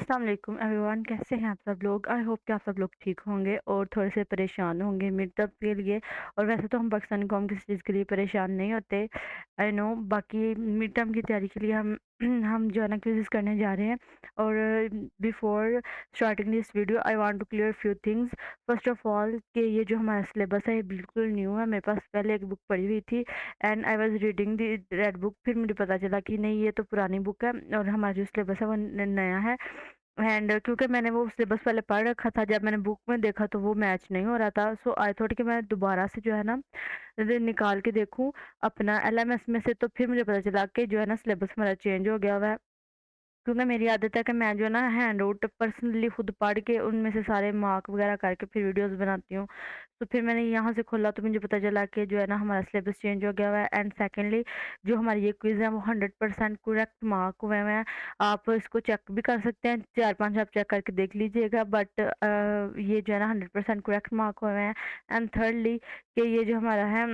अस्सलाम वालेकुम एवरीवन, कैसे हैं आप सब लोग। आई होप कि आप सब लोग ठीक होंगे और थोड़े से परेशान होंगे मिड टर्म के लिए। और वैसे तो हम पाकिस्तानी कौम किसी चीज़ के लिए परेशान नहीं होते, आई नो। बाकी मिड टर्म की तैयारी के लिए हम हम जो है ना क्विज़ करने जा रहे हैं। और before starting this video I want to clear few things. First of all कि ये जो हमारा सिलेबस है ये बिल्कुल न्यू है। मेरे पास पहले एक बुक पढ़ी हुई थी and I was reading the red book, फिर मुझे पता चला कि नहीं ये तो पुरानी बुक है और हमारा जो सिलेबस है वो नया है। एंड क्योंकि मैंने वो सिलेबस पहले पढ़ रखा था, जब मैंने बुक में देखा तो वो मैच नहीं हो रहा था। सो आई थॉट कि मैं दोबारा से जो है ना निकाल के देखूं अपना एलएमएस में से। तो फिर मुझे पता चला कि जो है ना सिलेबस हमारा चेंज हो गया हुआ है। क्योंकि मेरी आदत है कि मैं जो है ना हैंड आउट पर्सनली खुद पढ़ के उनमें से सारे मार्क वगैरह करके फिर वीडियोस बनाती हूँ। तो फिर मैंने यहाँ से खोला तो मुझे पता चला कि जो है ना हमारा सिलेबस चेंज हो गया हुआ है। एंड सेकेंडली जो हमारी ये क्विज़ है वो 100% करेक्ट मार्क हुए हुए हैं। आप इसको चेक भी कर सकते हैं, 4-5 आप चेक करके देख लीजिएगा। बट ये जो है ना 100% करेक्ट मार्क हुए हुए हैं। एंड थर्डली कि ये जो हमारा है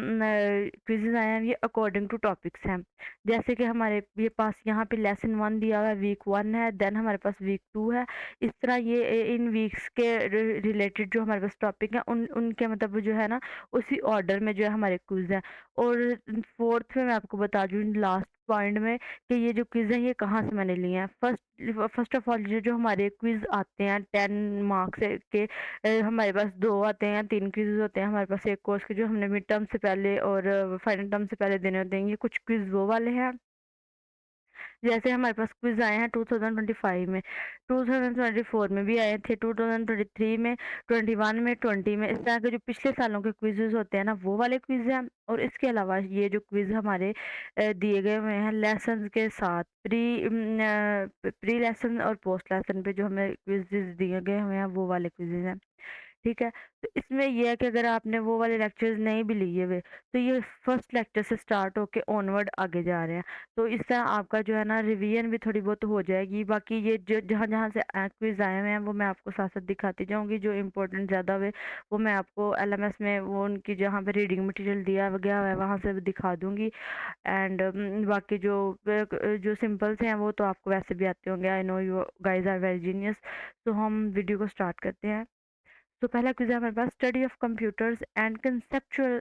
क्विज़ेज आए हैं ये अकॉर्डिंग टू टॉपिक्स हैं। जैसे कि हमारे ये पास यहाँ पे लेसन 1 दिया हुआ है, वीक 1 है, देन हमारे पास वीक 2 है। इस तरह ये इन वीक्स के रिलेटेड जो हमारे पास टॉपिक हैं उनके मतलब जो है ना उसी ऑर्डर में जो है हमारे क्विज़ हैं। और फोर्थ में मैं आपको बता दूँ लास्ट पॉइंट में कि ये जो क्विज़ हैं ये कहाँ से मैंने लिए हैं। फर्स्ट ऑफ ऑल ये जो हमारे क्विज़ आते हैं 10 मार्क्स के, हमारे पास 2 आते हैं, 3 क्विज़ होते हैं हमारे पास एक कोर्स के, जो हमने मिड टर्म से पहले और फाइनल टर्म से पहले देने होते हैं। ये कुछ क्विज़ वो वाले हैं। जैसे हमारे पास क्विज़ आए हैं 2025 में, 2024 में भी आए थे, 2023 में, 21 में, 20 में। इस तरह के जो पिछले सालों के क्विज़ेज़ होते हैं ना वो वाले क्विज़ हैं। और इसके अलावा ये जो क्विज़ हमारे दिए गए हुए हैं लेसन्स के साथ, प्री लेसन और पोस्ट लेसन पे जो हमें क्विज़ेज़ दिए गए हुए हैं वो वाले क्विज़ेज़ हैं। ठीक है? तो इसमें ये है कि अगर आपने वो वाले लेक्चर्स नहीं भी लिए हुए, तो ये फर्स्ट लेक्चर से स्टार्ट होके ऑनवर्ड आगे जा रहे हैं। तो इस तरह आपका जो है ना रिवीजन भी थोड़ी बहुत हो जाएगी। बाकी ये जो जहाँ-जहाँ से क्विज़ आए हुए हैं वो मैं आपको साथ-साथ दिखाती जाऊँगी। जो इम्पोर्टेंट ज़्यादा हुए वो मैं आपको एलएमएस में वो उनकी जहाँ पे रीडिंग मटीरियल दिया गया है वहाँ से भी दिखा दूँगी। एंड बाकी जो सिंपल से हैं वो तो आपको वैसे भी आते होंगे। I know you guys are very genius. तो हम वीडियो को स्टार्ट करते हैं। तो पहला क्विज़ है हमारे पास study of computers and conceptual.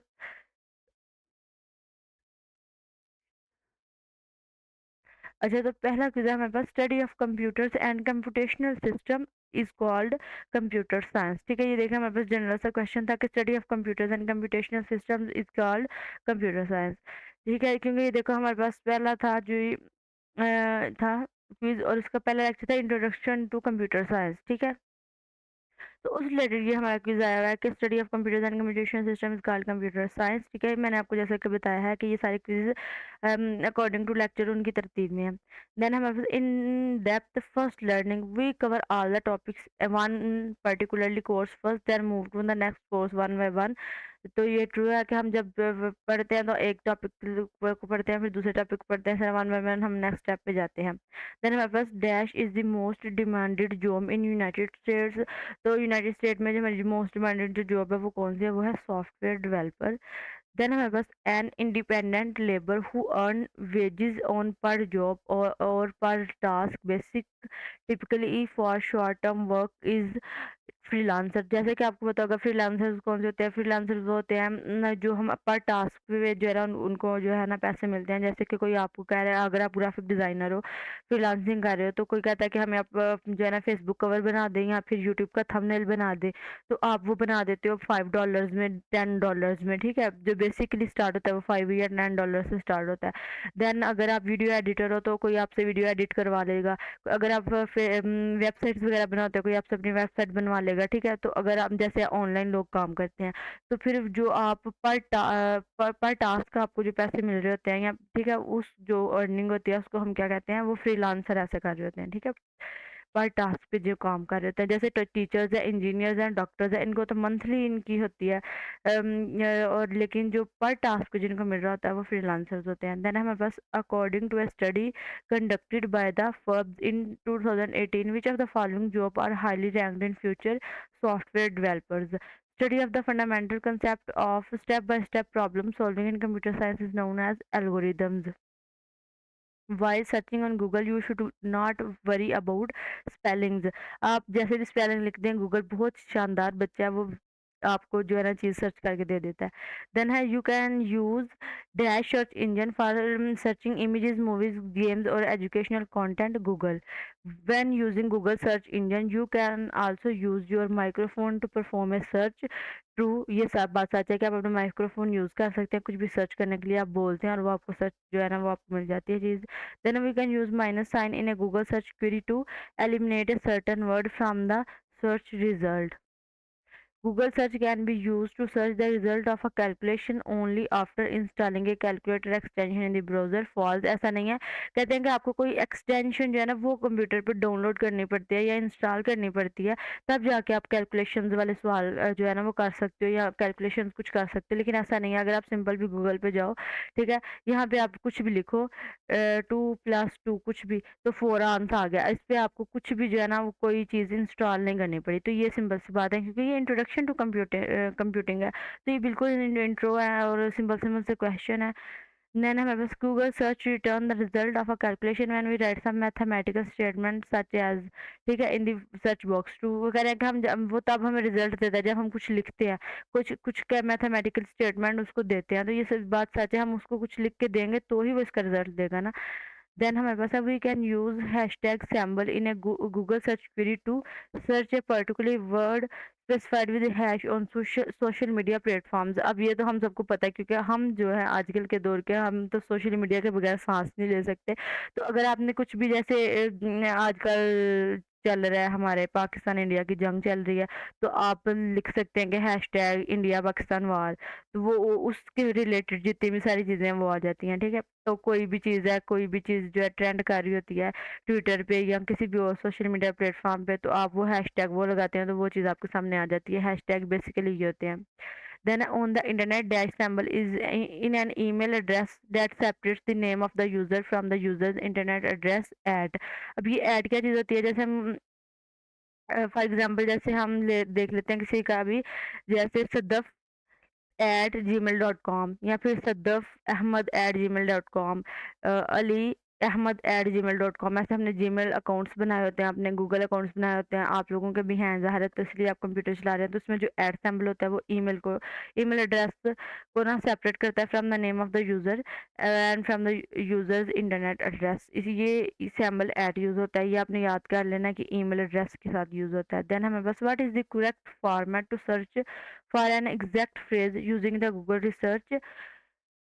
अच्छा, तो पहला क्विज़ है हमारे पास study of computers and computational system is called computer science. ठीक है, ये देखिए हमारे पास जनरल सा क्वेश्चन था कि study of computers and computational system is called computer science. ठीक है, क्योंकि ये देखो हमारे पास पहला था जो था क्विज़, और इसका पहला लेक्चर था इंट्रोडक्शन टू कंप्यूटर साइंस। ठीक है, तो उस रिलेटेड ये हमारा क्विज़ आया हुआ है कि study of computers and communication system is called computer science. ठीक है, मैंने आपको जैसे कि बताया है कि ये सारे क्विज़ अकॉर्डिंग टू लेक्चर उनकी तरतीब में है। देन हमारे पास in depth first learning we cover all the topics one particularly course first then move to the next course one by one. तो ये ट्रू है कि हम जब पढ़ते हैं तो एक टॉपिक को पढ़ते हैं, फिर दूसरे टॉपिक को पढ़ते हैं, फिर वन बाय वन हम नेक्स्ट स्टेप पे जाते हैं। देन हमारे पास dash is the most demanded job in United States. तो यूनाइटेड स्टेट में जो हमारी मोस्ट डिमांडेड जो जॉब है वो कौन सी है, वो है सॉफ्टवेयर डेवलपर। देन हमारे पास an independent labour who earn wages on per job और per task basic typically for short term work is freelancer. जैसे कि आपको पता होगा फ्रीलांसर्स कौन से होते हैं। फ्रीलांसर्स वो होते हैं जो हम पर टास्क पे जो है ना उनको जो है ना पैसे मिलते हैं। जैसे कि कोई आपको कह रहा है, अगर आप ग्राफिक डिज़ाइनर हो, फ्रीलांसिंग कर रहे हो, तो कोई कहता है कि हमें आप जो है ना फेसबुक कवर बना दें या फिर यूट्यूब का थंबनेल बना दें, तो आप वो बना देते हो $5 में, $10 में। ठीक है, जो बेसिकली स्टार्ट होता है वो 5 या $10 से स्टार्ट होता है। देन अगर आप वीडियो एडिटर हो तो कोई आपसे वीडियो एडिट करवा लेगा। अगर आप वेबसाइट्स वगैरह बनाते हो, कोई आपसे अपनी वेबसाइट बनवा लेगा। ठीक है, तो अगर आप जैसे ऑनलाइन लोग काम करते हैं, तो फिर जो आप पर टास्क आपको जो पैसे मिल रहे होते हैं या ठीक है उस जो अर्निंग होती है उसको हम क्या कहते हैं, वो फ्रीलांसर ऐसे कर रहे होते हैं। ठीक है, पर टास्क पे जो काम कर रहे होते हैं, जैसे टीचर्स है, इंजीनियर्स हैं, डॉक्टर्स हैं, इनको तो मंथली इनकी होती है। और लेकिन जो पर टास्क जिनको मिल रहा होता है वो फ्रीलांसर्स होते हैं। देन हमारे पास according to a study conducted by the Forbes in 2018, which of the following jobs are highly ranked in future software developers? Study of the fundamental concept of step-by-step problem solving in computer science is known as algorithms. While searching on Google, you should not worry about spellings. आप जैसे भी spelling लिखते हैं, Google बहुत शानदार बच्चा है, वो आपको जो है ना चीज़ सर्च करके दे देता है। देन है you can use dash search engine for searching images, movies, games और educational content Google. When using Google search engine, you can also use your microphone to perform a search. True, ये सब बात सच है कि आप अपना microphone use कर सकते हैं कुछ भी सर्च करने के लिए। आप बोलते हैं और वो आपको सर्च जो है ना वो आपको मिल जाती है चीज़। Then we can use minus sign in a Google search query to eliminate a certain word from the search result. Google search can be used to search the result of a calculation only after installing a calculator extension in the browser. False, ऐसा नहीं है। कहते हैं कि आपको कोई extension जो है ना वो कंप्यूटर पर डाउनलोड करनी पड़ती है या इंस्टॉल करनी पड़ती है, तब जाके आप कैलकुलेशंस वाले सवाल जो है ना वो कर सकते हो या कैलकुलेशंस कुछ कर सकते हो। लेकिन ऐसा नहीं है, अगर आप सिंपल भी गूगल पे जाओ, ठीक है, यहाँ पे आप कुछ भी लिखो 2+2 कुछ भी, तो 4 आंसर आ गया। इस पे आपको कुछ भी जो है ना वो कोई चीज़ इंस्टॉल नहीं करनी पड़ी। तो ये सिंपल सी बात है, क्योंकि ये इंट्रोडक्शन टू कंप्यूटिंग है। तो ये बिल्कुल इंट्रो है और सिंपल सिंपल से क्वेश्चन है। देन हमारे पास Google search return the result of a calculation when we write some mathematical statement such as, ठीक है, in the search box too. वो कह रहे हैं कि वो तब हमें रिजल्ट देता है जब हम कुछ लिखते हैं, कुछ कुछ क्या मैथमेटिकल स्टेटमेंट उसको देते हैं। तो ये सब बात सच है, हम उसको कुछ लिख के देंगे तो ही वो इसका रिजल्ट देगा ना। देन हमारे पास है we can use hashtag symbol in a Google search query to search a particular word specified with hash on social media platforms. अब ये तो हम सबको पता है, क्योंकि हम जो है आजकल के दौर के, हम तो सोशल मीडिया के बगैर सांस नहीं ले सकते। तो अगर आपने कुछ भी जैसे आजकल चल रहा है, हमारे पाकिस्तान इंडिया की जंग चल रही है, तो आप लिख सकते हैं कि हैशटैग इंडिया पाकिस्तान वार। तो वो उसके रिलेटेड जितनी भी सारी चीज़ें हैं वो आ जाती हैं, ठीक है। तो कोई भी चीज़ है, कोई भी चीज़ जो है ट्रेंड कर रही होती है ट्विटर पे या किसी भी और सोशल मीडिया प्लेटफॉर्म पे, तो आप वो हैशटैग वो लगाते हैं तो वो चीज़ आपके सामने आ जाती है। हैशटैग बेसिकली ये होते हैं। Then on the internet dash symbol is in an email address that separates the name of the user from the users internet address at. अब ये ऐड क्या चीज़ होती है, जैसे हम फॉर एग्जाम्पल जैसे हम देख लेते हैं किसी का भी, जैसे Sadaf at Gmail dot com या फिर Sadaf Ahmad at Gmail dot com, Ali Ahmad at Gmail dot com. ऐसे हमने जी मेल अकाउंट्स बनाए होते हैं, अपने गूगल अकाउंट्स बनाए होते हैं। आप लोगों के भी हैं ज़ाहिर है, तो इसलिए आप कंप्यूटर चला रहे हैं। तो उसमें जो एट सिंबल होता है वो ईमेल को, ईमेल एड्रेस को ना सेपरेट करता है from the name of the user and from the users internet address. इसी ये सिंबल एट यूज़ होता है, ये आपने याद कर लेना कि ईमेल एड्रेस के साथ यूज़ होता है। देन हमें बस what is the correct format to search for an exact phrase using the Google research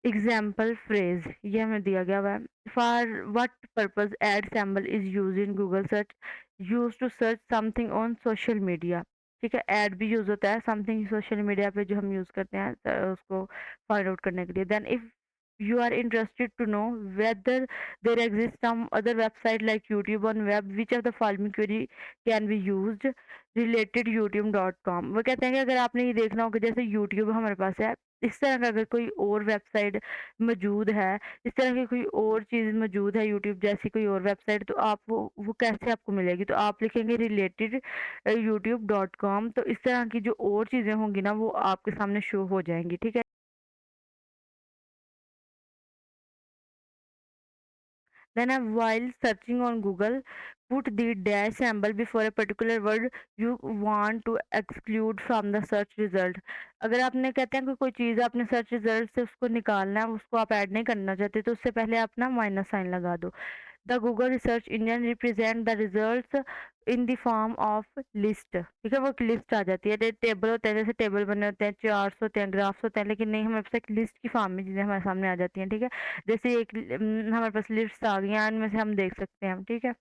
example phrase, ये हमें दिया गया हुआ है। For what purpose at symbol is use in Google search, use to search something on social media. ठीक है, add भी use होता है समथिंग सोशल मीडिया पे जो हम यूज करते हैं उसको फाइंड आउट करने के लिए। Then if you are interested to know whether there exists some other website like YouTube on web, which of the following query can be used, related youtube.com। वो कहते हैं कि अगर आपने ये देखना हो कि जैसे YouTube हमारे पास है, इस तरह का अगर कोई और वेबसाइट मौजूद है, इस तरह की कोई और चीज़ मौजूद है यूट्यूब जैसी कोई और वेबसाइट, तो आप वो कैसे आपको मिलेगी? तो आप लिखेंगे रिलेटेड youtube.com, तो इस तरह की जो और चीज़ें होंगी ना वो आपके सामने शो हो जाएँगी, ठीक है? Then while searching on Google, put the dash symbol before a particular word you want to exclude from the search result। अगर आपने कहते हैं कि कोई चीज़ आपने सर्च रिजल्ट से उसको निकालना है, उसको आप ऐड नहीं करना चाहते, तो उससे पहले आप ना माइनस साइन लगा दो। The Google research engine represent the results in the form of list. ठीक है, वो एक लिस्ट आ जाती है, टेबल होते हैं, जैसे टेबल बने होते हैं, चार्ट्स होते हैं, ग्राफ्स होते हैं, लेकिन नहीं, हमारे पास एक लिस्ट की फॉर्म में चीज़ें हमारे सामने आ जाती हैं। ठीक है, जैसे एक हमारे पास लिस्ट्स आ गई हैं, इनमें से हम देख सकते हैं। ठीक है,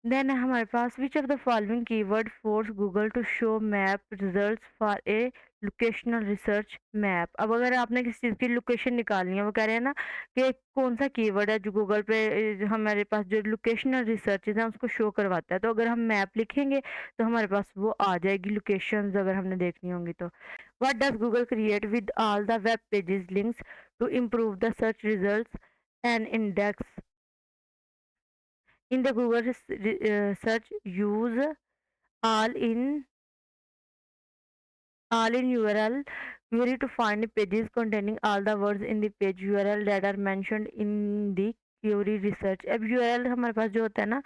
देन हमारे पास which of the following keyword force Google to show map results for a locational research map. अब अगर आपने किसी चीज़ की लोकेशन निकालनी है, वो कह रहे हैं ना कि कौन सा कीवर्ड है जो गूगल पे हमारे पास जो लोकेशनल रिसर्च है उसको शो करवाता है। तो अगर हम मैप लिखेंगे तो हमारे पास वो आ जाएगी लोकेशंस, अगर हमने देखनी होंगी तो। What does Google create with all the web pages links to improve the search results and index in the Google search use all in all in URL query to find pages containing all the words in the page URL that are mentioned in the query research। अब URL हमारे पास जो होता है ना,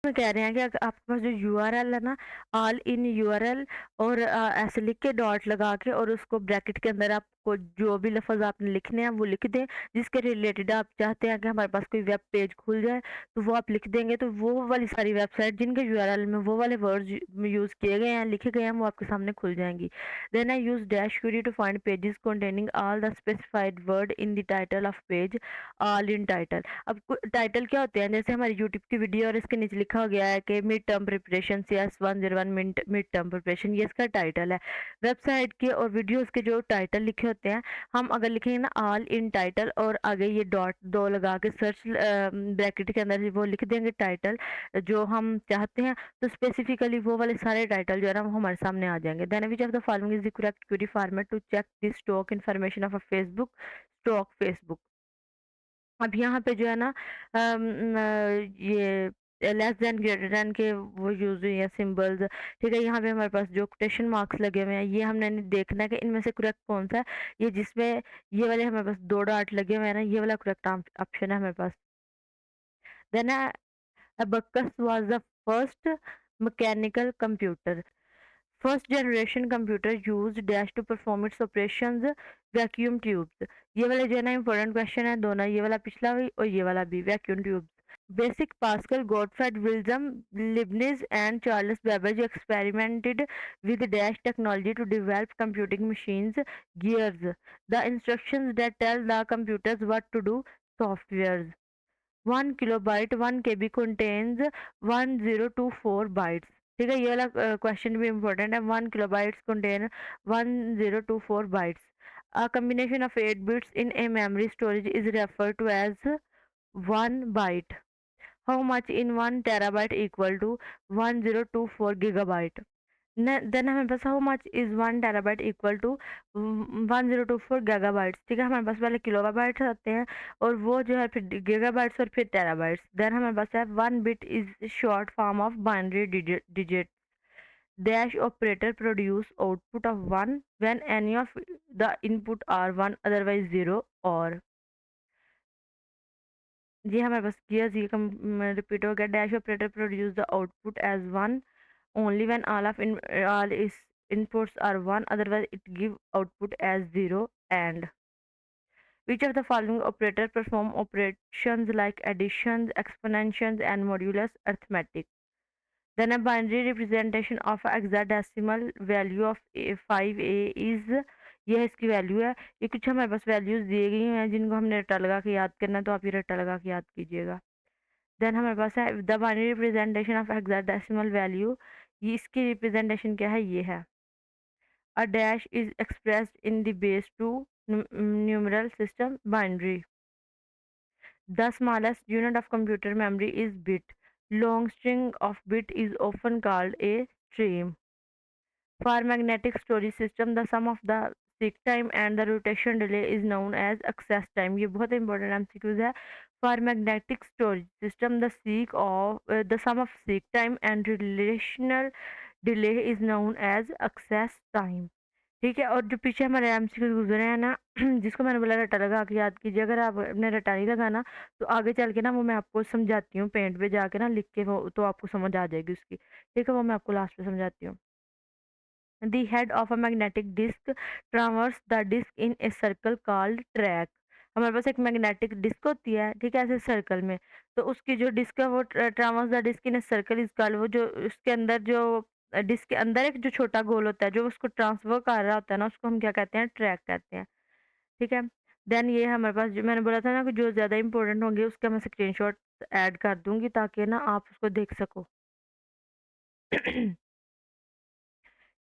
में कह रहे हैं कि आपके पास जो यूआरएल है ना, ऑल इन यूआरएल और ऐसे लिख के डॉट लगा के और उसको ब्रैकेट के अंदर आपको जो भी लफ्ज़ आपने लिखने हैं वो लिख दें, जिसके रिलेटेड आप चाहते हैं कि हमारे पास कोई वेब पेज खुल जाए, तो वो आप लिख देंगे, तो वो वाली सारी वेबसाइट जिनके यूआरएल में वो वाले वर्ड्स यूज़ किए गए हैं, लिखे गए हैं, वो आपके सामने खुल जाएंगी। Then I use dash query to find pages containing all the specified word in the title of page, all in title. अब टाइटल क्या होते हैं, जैसे हमारी यूट्यूब की वीडियो और इसके नीचे लिखा गया है कि mid term preparation CS101 mid term preparation, ये इसका टाइटल है। वेबसाइट के और वीडियोस के जो टाइटल लिखे होते हैं, हम अगर लिखेंगे ना ऑल इन टाइटल और आगे ये डॉट दो लगा के सर्च ब्रैकेट के अंदर वो लिख देंगे टाइटल जो हम चाहते हैं, तो स्पेसिफिकली वो वाले सारे टाइटल जो है ना वो हमारे सामने आ जाएंगे। Then which of the following is the correct query format to check the stock information of a Facebook stock Facebook. अब यहाँ पे जो है ना ये लेस देन ग्रेटर देन के वो यूज हुई है सिंबल्स। ठीक है, यहाँ पे हमारे पास जो कोटेशन मार्क्स लगे हुए हैं, ये हमने देखना है कि इनमें से करेक्ट कौन सा है। ये जिसमें ये वाले हमारे पास दो डॉट लगे हुए हैं ना, ये वाला करेक्ट ऑप्शन है हमारे पास। Then abacus was the first mechanical computer. First generation computer use dash to perform its operations, vacuum tubes. ये वाला जो है ना इंपॉर्टेंट क्वेश्चन है, दोनों, ये वाला पिछला भी और ये वाला भी, vacuum tubes. Basic Pascal, Gottfried Wilhelm Leibniz and Charles Babbage experimented with dash technology to develop computing machines, gears, the instructions that tell the computers what to do, softwares. 1 kilobyte 1 KB contains 1024 bytes। ठीक है, ये वाला question भी important है। 1 kilobytes contain 1024 bytes। A combination of 8 bits in a memory storage is referred to as 1 byte। How much in 1 terabyte equal to 1024 gigabyte? Then हमारे पास how much is 1 TB equal to 1024 gigabytes. ठीक है, हमारे पास पहले kilobytes आते हैं और वो जो है फिर गीगाबाइट्स और फिर टेराबाइट्स। देन हमारे पास है 1 bit is short form of binary digit. Dash operator produce output of 1 when any of the input are 1 otherwise 0 और। ये हमारे पास गियर्स ये कम रिपीट हो गया। Dash operator produce the output as 1 only when all its inputs are 1, otherwise it give output as 0 and which of the following operator perform operations like additions, exponentials and modulus arithmetic? Then a binary representation of hexadecimal value of 5a is, यह इसकी value है। ये कुछ हमारे पास values दी गई हैं जिनको हमने रट्टा लगा के याद करना है, तो आप ये रट्टा लगा के याद कीजिएगा। देन हमारे पास है the binary representation of hexadecimal value. ये इसकी रिप्रेजेंटेशन क्या है, ये है a dash is expressed in the base 2 numeral system binary. The smallest unit of computer memory is bit. Long string of bit is often called a stream. For magnetic storage system, the sum of the seek time and the rotation delay is known as access time। ये बहुत important MCQs है। For magnetic storage system, the sum of seek time and relational delay is known as access time। ठीक है, और जो पीछे हमारे MCQ गुजरे हैं ना जिसको मैंने बोला रट्टा लगा के याद कीजिए, अगर आपने रट्टा नहीं लगाना तो आगे चल के ना वो मैं आपको समझाती हूँ, पेंट पे जाके ना लिख के, वो तो आपको समझ आ जाएगी उसकी। ठीक है, वो मैं आपको लास्ट में समझाती हूँ। The head of a magnetic disk traverses the disk in a circle called track। हमारे पास एक मैग्नेटिक डिस्क होती है, ठीक है, ऐसे सर्कल में, तो उसकी जो डिस्क है वो traverse the disk in a circle is called, वो जो उसके अंदर जो डिस्क के अंदर एक जो छोटा गोल होता है जो उसको ट्रांसफर कर रहा होता है ना, उसको हम क्या कहते हैं, ट्रैक कहते हैं। ठीक है, देन ये हमारे पास जो मैंने बोला था ना कि जो ज़्यादा इंपॉर्टेंट होंगे उसका मैं स्क्रीनशॉट ऐड कर दूंगी ताकि ना आप उसको देख सको।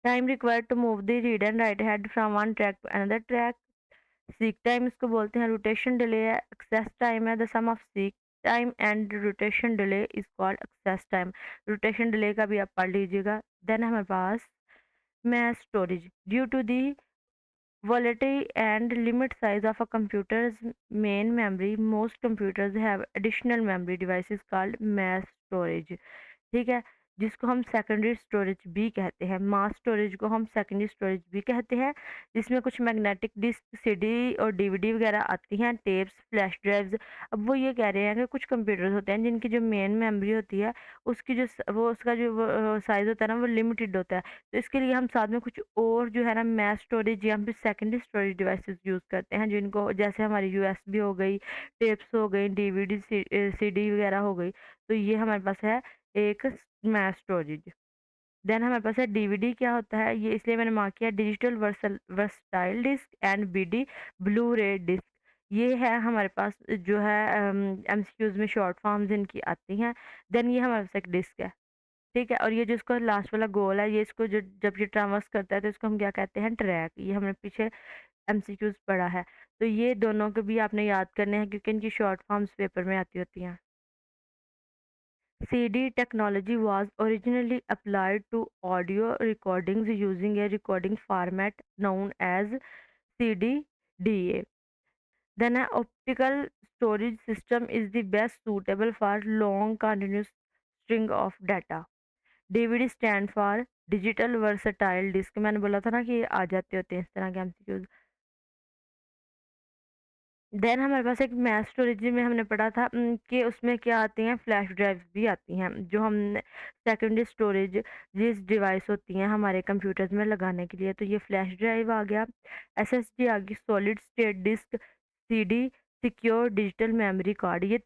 Time required to move the read and write head from one track to another track. Seek time इसको बोलते हैं। रोटेशन डिले है। एक्सेस टाइम है। The sum of seek time and rotation delay is called access time. Rotation delay का भी आप पढ़ लीजिएगा। देन हमारे पास mass storage. Due to the volatility and limit size of a computer's main memory, most computers have additional memory devices called mass storage। ठीक है, जिसको हम सेकेंडरी स्टोरेज भी कहते हैं। मास स्टोरेज को हम सेकेंडरी स्टोरेज भी कहते हैं, जिसमें कुछ मैग्नेटिक डिस्क, सीडी और डीवीडी वगैरह आती हैं, टेप्स, फ्लैश ड्राइव्स। अब वो ये कह रहे हैं कि कुछ कंप्यूटर्स होते हैं जिनकी जो मेन मेमोरी होती है, उसकी जो वो उसका जो साइज़ होता है ना, वो लिमिटेड होता है। तो इसके लिए हम साथ में कुछ और जो है ना मैस स्टोरेज या फिर सेकेंडरी स्टोरेज डिवाइसेस यूज़ करते हैं, जिनको जैसे हमारी यूएसबी हो गई, टेप्स हो गई, डीवीडी, सीडी वगैरह हो गई। तो ये हमारे पास है एक मैस स्टोरेज। देन हमारे पास है डीवीडी। क्या होता है ये, इसलिए मैंने मार्क किया digital versatile disk and BD blu ray disk. ये है हमारे पास जो है एमसीक्यूज में शॉर्ट फॉर्म्स इनकी आती हैं। देन ये हमारे पास एक डिस्क है, ठीक है। और ये जो इसका लास्ट वाला गोल है, ये इसको जो जब ये ट्रांवर्स करता है तो इसको हम क्या कहते हैं, ट्रैक। ये हमने पीछे एमसीक्यूज पढ़ा है। तो ये दोनों को भी आपने याद करने हैं क्योंकि इनकी शॉर्ट फॉर्म्स पेपर में आती होती हैं। CD technology was originally applied to audio recordings using a recording format known as CD-DA. Then an optical storage system is the best suitable for long continuous string of data. DVD stand for digital versatile disk। मैंने बोला था ना कि ये आ जाते होते हैं इस तरह के एमसीक्यूज। देन हमारे पास एक मैथ स्टोरेज में हमने पढ़ा था कि उसमें क्या आती हैं, फ्लैश ड्राइव्स भी आती हैं, जो हम सेकेंडरी स्टोरेज जिस डिवाइस होती हैं हमारे कंप्यूटर्स में लगाने के लिए। तो ये फ्लैश ड्राइव आ गया, एसएसडी आ गई, solid state disk, CD, secure digital memory card. ये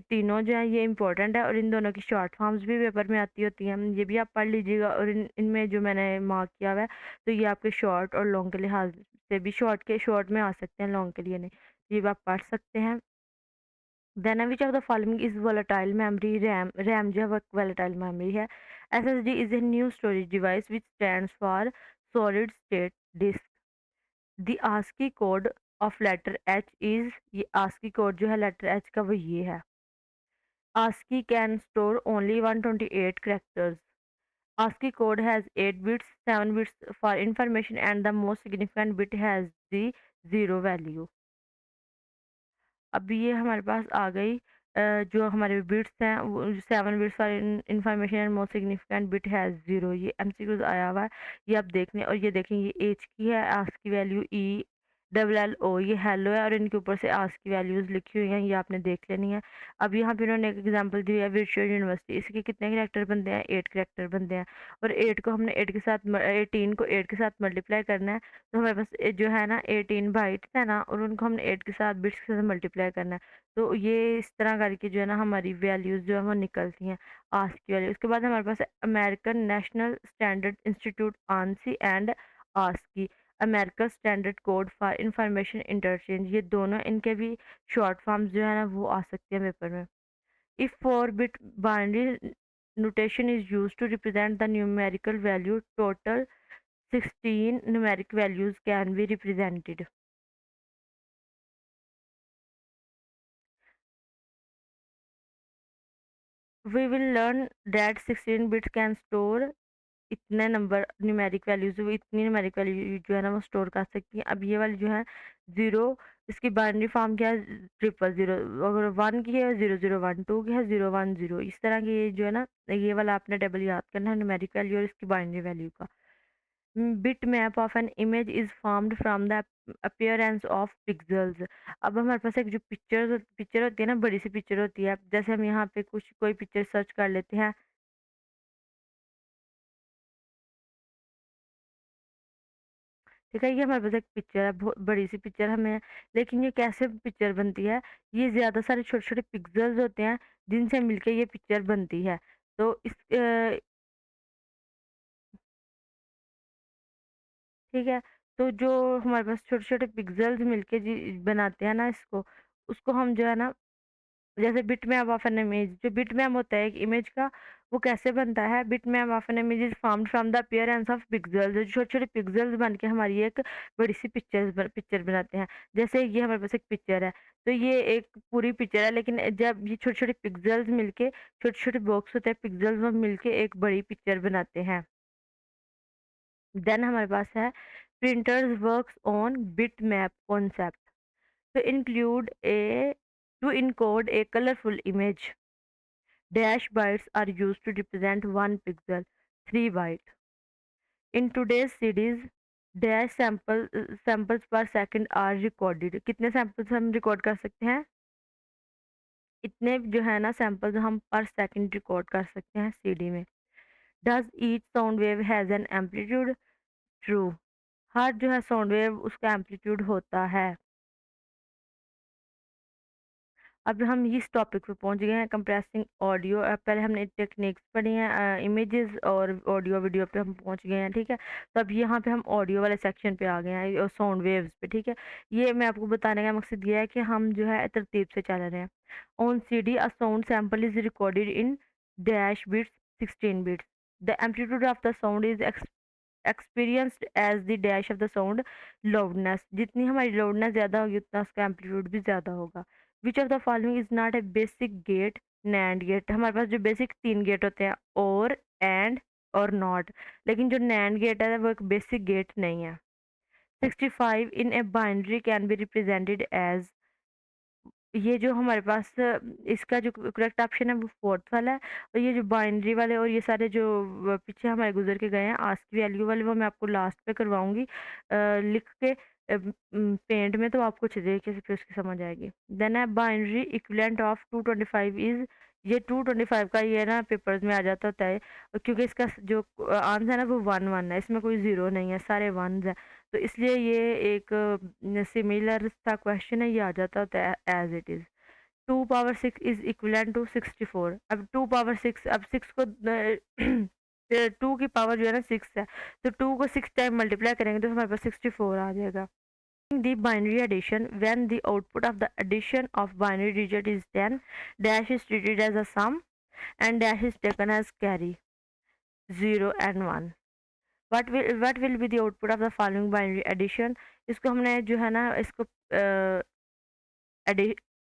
तीनों जो है ये इंपॉर्टेंट है और इन दोनों की शॉर्ट फॉर्म्स भी पेपर में आती होती हैं। ये भी आप पढ़ लीजिएगा। और इनमें जो मैंने मार्क किया हुआ है, तो ये आपके शॉर्ट और लॉन्ग के लिहाज से भी शॉर्ट में आ सकते हैं, लॉन्ग के लिए नहीं। ये भी आप पढ़ सकते हैं। Then which of the following is volatile memory. RAM जो है वो वोलेटाइल मेमोरी है। SSD is a new storage device which stands for solid state disk. The ASCII code of letter H is, ये आस्की कोड जो है letter H का वो ये है। ASCII can store only 128 characters. ASCII code has 8 bits, 7 bits for information, and the most significant bit has the zero value. अब ये हमारे पास आ गई जो हमारे बिट्स हैं, वो 7 bits for information and most significant bit has zero. ये एमसीक्यूज आया हुआ है, ये आप देख लें। और ये देखें, ये एज की है, ASCII value E double L O, ये हेलो है और इनके ऊपर से आस्क की वैल्यूज़ लिखी हुई हैं, ये आपने देख लेनी है। अब यहाँ पे इन्होंने एक एग्जांपल दी है वर्चुअल यूनिवर्सिटी। इसके कितने करैक्टर बनते हैं, 8 करैक्टर बनते हैं। और 8 को हमने 8 के साथ 18 को 8 के साथ मल्टीप्लाई करना है। तो हमारे पास जो है ना 18 बाइट्स है ना, और उनको हमने 8 के साथ बिट्स के साथ मल्टीप्लाई करना है। तो ये इस तरह करके जो है ना हमारी वैल्यूज़ जो है वो निकलती हैं, आस्क की वैल्यू। उसके बाद हमारे पास है American National Standard Institute ANSI and ASCII, American Standard Code for Information Interchange. ये दोनों इनके भी शॉर्ट फॉर्म्स जो है ना वो आ सकते हैं पेपर में। If 4 bit binary notation is used to represent the numerical value, total 16 numeric values can be represented. We will learn that 16 bits can store इतने नंबर न्यूमेरिक वैल्यूज, वो इतनी न्यूमेरिक वैल्यू जो है ना वो स्टोर कर सकती हैं। अब ये वाली जो है ज़ीरो, इसकी बाइनरी फॉर्म क्या है, 000। अगर 1 की है 0012, 2 की है 010। इस तरह की ये जो है ना, ये वाला आपने टेबल याद करना है न्यूमेरिक वैल्यू और इसकी बाइनरी वैल्यू का। Bit map of an image is formed from the appearance of pixels. अब हमारे पास एक जो पिक्चर होती है ना, बड़ी सी पिक्चर होती है। जैसे हम यहाँ पे कुछ कोई पिक्चर सर्च कर लेते हैं, ठीक है। ये हमारे पास एक पिक्चर है, बहुत बड़ी सी पिक्चर हमें। लेकिन ये कैसे पिक्चर बनती है, ये ज़्यादा सारे छोटे छोटे पिक्सल्स होते हैं जिनसे मिलके ये पिक्चर बनती है। तो ठीक है। तो जो हमारे पास छोटे छोटे पिक्सल्स मिलके जी बनाते हैं ना इसको, उसको हम जो है ना, जैसे बिटमैप ऑफ एन इमेज, जो बिटमैप होता है एक इमेज का, वो कैसे बनता है, bitmap of an image is formed from the appearance of pixels. जो छोटे छोटे पिक्सेल्स बन के हमारी एक बड़ी सी पिक्चर बनाते हैं। जैसे ये हमारे पास एक पिक्चर है, तो ये एक पूरी पिक्चर है, लेकिन जब ये छोटे छोटे पिक्सेल्स मिलके, छोटे छोटे बॉक्स होते हैं पिक्सेल्स, वो मिलके एक बड़ी पिक्चर बनाते हैं। देन हमारे पास है printers works on bitmap concept to include a to encode a colorful image. Dash bytes are used to represent 1 pixel, 3 byte. In today's series, dash samples per second are recorded. कितने samples हम record कर सकते हैं? इतने जो है ना samples हम per second record कर सकते हैं CD में. Does each sound wave has an amplitude? True. हर जो है साउंड वेव उसका एम्पलीट्यूड होता है. अब हम इस टॉपिक पे पहुंच गए हैं, कंप्रेसिंग ऑडियो. पहले हमने टेक्निक्स पढ़ी हैं, इमेजेस और ऑडियो वीडियो पे हम पहुंच गए हैं, ठीक है. तो अब यहाँ पे हम ऑडियो वाले सेक्शन पे आ गए हैं और साउंड वेव्स पे, ठीक है. ये मैं आपको बताने का मकसद ये है कि हम जो है तरतीब से चल रहे हैं. On CD a sound sample is recorded in dash bits 16 bits. The amplitude of the sound is experienced as the dash of the sound loudness. जितनी हमारी लाउडनेस ज़्यादा होगी उतना उसका एम्पलीट्यूड भी ज़्यादा होगा. Which of the following is not a basic gate? NAND gate. हमारे पास जो बेसिक 3 गेट होते हैं, और, एंड और नॉट. लेकिन जो नैंड गेट है वो एक बेसिक गेट नहीं है. 65 in a binary can be represented as. ये जो हमारे पास इसका जो करेक्ट ऑप्शन है वो फोर्थ वाला है. और ये जो बाइनरी वाले और ये सारे जो पीछे हमारे गुजर के गए हैं आस्क की वैल्यू वाले, वो मैं आपको लास्ट पे करवाऊंगी लिख के पेंट में, तो आपको अच्छे तरीके से फिर उसकी समझ आएगी. देन है बाइनरी इक्विवेलेंट ऑफ 225 इज. ये 225 का ये ना पेपर्स में आ जाता होता है, क्योंकि इसका जो आंसर है ना वो 1 1 है, इसमें कोई ज़ीरो नहीं है, सारे वंस हैं. तो इसलिए ये एक सिमिलर सा क्वेश्चन है, ये आ जाता होता है as it is. 2 power 6 is equivalent to 64. अब 2 पावर 6, अब 6 को 2 की पावर जो है ना 6 है, तो 2 को 6 टाइम मल्टीप्लाई करेंगे तो हमारे पास 64 आ जाएगा. The binary addition, when the output of the addition of binary digit is 10, dash is treated as a sum and dash is taken as carry, 0 and 1. What will be the output of the following binary addition? इसको हमने जो है ना इसको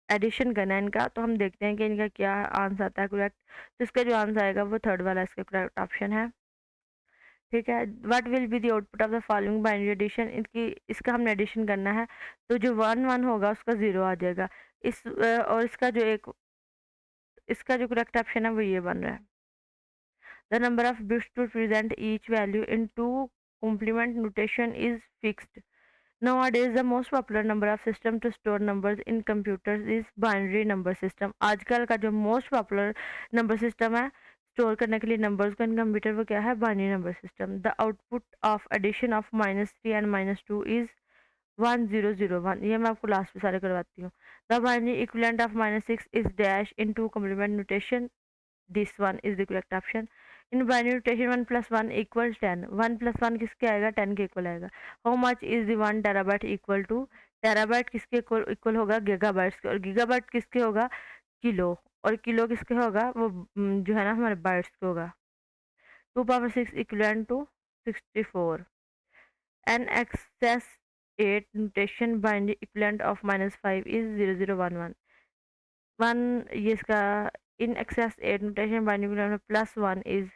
addition करना है इनका, तो हम देखते हैं कि इनका क्या आंसर आता है करेक्ट. तो इसका जो आंसर आएगा वो थर्ड वाला इसका करेक्ट ऑप्शन है, ठीक है. What will be the output of the following binary addition. इसका हमने एडिशन करना है, तो जो 1 1 होगा उसका 0 आ जाएगा. और इसका जो करेक्ट ऑप्शन है वो ये बन रहा है. The number of bits to present each value in two complement notation is fixed. Nowadays, the most popular number of system to store numbers in computers is binary number system. आजकल का जो most popular number system है store करने के लिए numbers को इन computer, वो क्या है? Binary number system. The output of addition of -3 and -2 is 1001. ये मैं आपको लास्ट में सारे करवाती हूँ. The binary equivalent of -6 is dash in two complement notation. This one is the correct option. In binary notation 1 + 1 = 10. 1 + 1 किसके आएगा? 10 के इक्वल आएगा. How much is the 1 terabyte equal to? Terabyte किसके इक्वल होगा? गीगाबाइट्स के. और गीगाबाइट किसके होगा? किलो. और किलो किसके होगा? वो जो है ना हमारे बाइट्स के होगा. 2 power 6 equivalent to 64. An excess 8 notation binary equivalent of -5 is 0011. 1 ये इसका in excess 8 notation binary equivalent of +1 is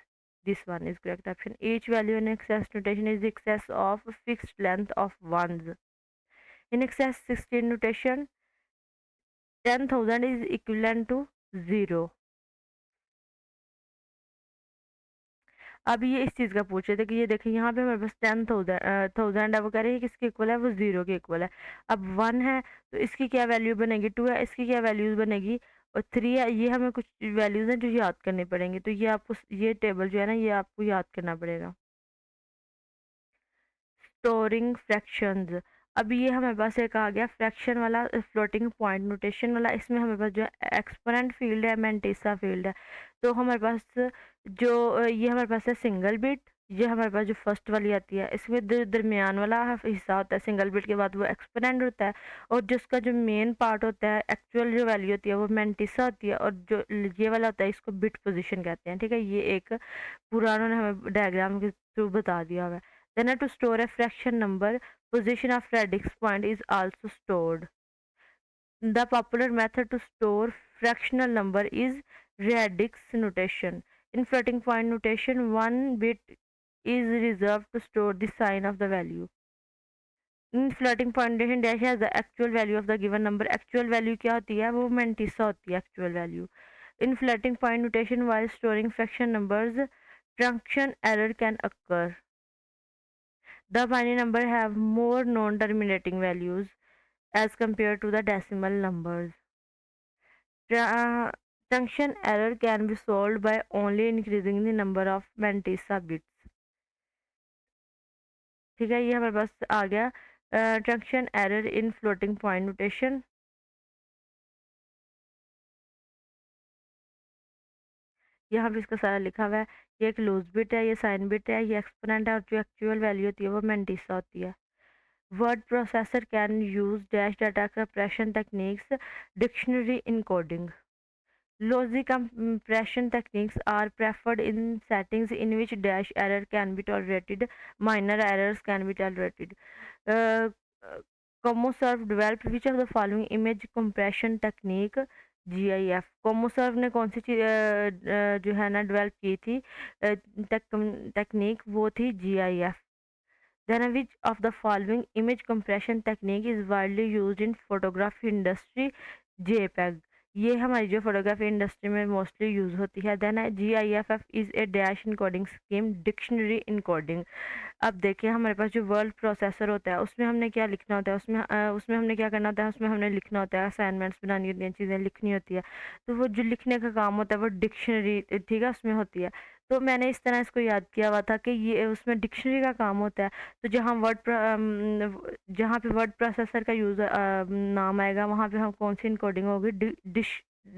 this one is correct option. Each value in excess notation is the excess of fixed length of ones. In excess 16 notation 10,000 is equivalent to 0. अब ये इस चीज़ का पूछ रहे थे कि ये देखिए यहाँ पे हमारे पास 10,000 है, वो कह रहे हैं किसके इक्वल है? वो 0 के इक्वल है. अब 1 है तो इसकी क्या वैल्यू बनेगी? 2 है, इसकी क्या वैल्यूज़ बनेगी? और 3 है, ये हमें कुछ वैल्यूज़ हैं जो याद करनी पड़ेंगी, तो ये आपको ये टेबल जो है ना ये आपको याद करना पड़ेगा. Storing fractions. अब ये हमारे पास एक आ गया फ्रैक्शन वाला, फ्लोटिंग पॉइंट नोटेशन वाला. इसमें हमारे पास जो है एक्सपोनेंट फील्ड है, मेंटिसा फील्ड है. तो हमारे पास जो ये हमारे पास है सिंगल बिट. ये हमारे पास जो फर्स्ट वाली आती है इसमें दरमियान वाला हिस्सा होता है सिंगल बिट के बाद, वो एक्सपोनेंट होता है. और जिसका जो मेन पार्ट होता है, एक्चुअल जो वैल्यू होती है वो मेंटिसा होती है. और जो ये वाला होता है इसको बिट पोजिशन कहते हैं, ठीक है. ये एक पूरा उन्होंने हमें डायग्राम के थ्रू बता दिया हुआ है. Then to store a fraction number, position of radix point is also stored. The popular method to store fractional number is radix notation. In floating point notation, one bit is reserved to store the sign of the value. In floating point notation, dash has the actual value of the given number. Actual value क्या होती है? वो mantissa होती है actual value. In floating point notation while storing fraction numbers, truncation error can occur. The binary number have more non-terminating values as compared to the decimal numbers. Truncation error can be solved by only increasing the number of Mantissa bits. ठीक है, ये हमारे पास आ गया truncation error in floating point notation. यहाँ पे इसका सारा लिखा हुआ है। ये एक लूज बिट है, ये साइन बिट है, ये एक्सपोनेंट है और जो एक्चुअल वैल्यू होती है वो मेंटिसा होती है। Word processor can use dash data compression techniques, dictionary encoding. Logic compression techniques are preferred in settings in which dash error can be tolerated, minor errors can be tolerated. Uh, Comoserve developed which of the following image compression technique? GIF। Comoserve ने कौन सी चीज जो है ना develop की थी technique, वो थी GIF। Then which of the following image compression technique is widely used in photography industry? JPEG। ये हमारी जो फोटोग्राफी इंडस्ट्री में मोस्टली यूज़ होती है। Then GIFF is a dash encoding scheme, dictionary encoding. अब देखिए हमारे पास जो वर्ड प्रोसेसर होता है उसमें हमने क्या लिखना होता है, उसमें हमने क्या करना होता है, उसमें हमने लिखना होता है, असाइनमेंट्स बनानी होती हैं, चीज़ें लिखनी होती है। तो वो जो लिखने का काम होता है वो डिक्शनरी, ठीक है, उसमें होती है। तो मैंने इस तरह इसको याद किया हुआ था कि ये उसमें डिक्शनरी का काम होता है। तो जहाँ पे वर्ड प्रोसेसर का यूज़ नाम आएगा वहाँ पे हम कौन सी इनकोडिंग होगी,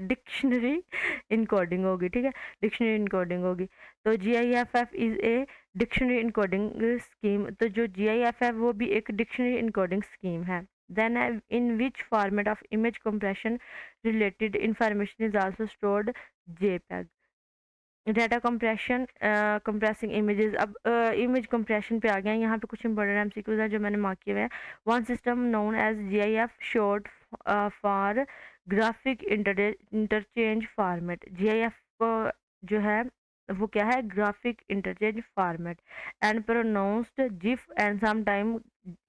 डिक्शनरी इनकोडिंग होगी। ठीक है, डिक्शनरी इनकोडिंग होगी। तो GIFF is a dictionary encoding scheme. तो जो GIF है वो भी एक डिक्शनरी इनकोडिंग स्कीम है। Then in which format of image compression related information is also stored? JPEG। Data compression, compressing images. अब इमेज कंप्रेशन पे आ गया। यहाँ पे कुछ इंपॉर्टेंट MCQs हैं जो मैंने मार्क किए हुए हैं। One system known as GIF short for graphic interchange format. GIF जो है वो क्या है? Graphic interchange format and pronounced jif and sometime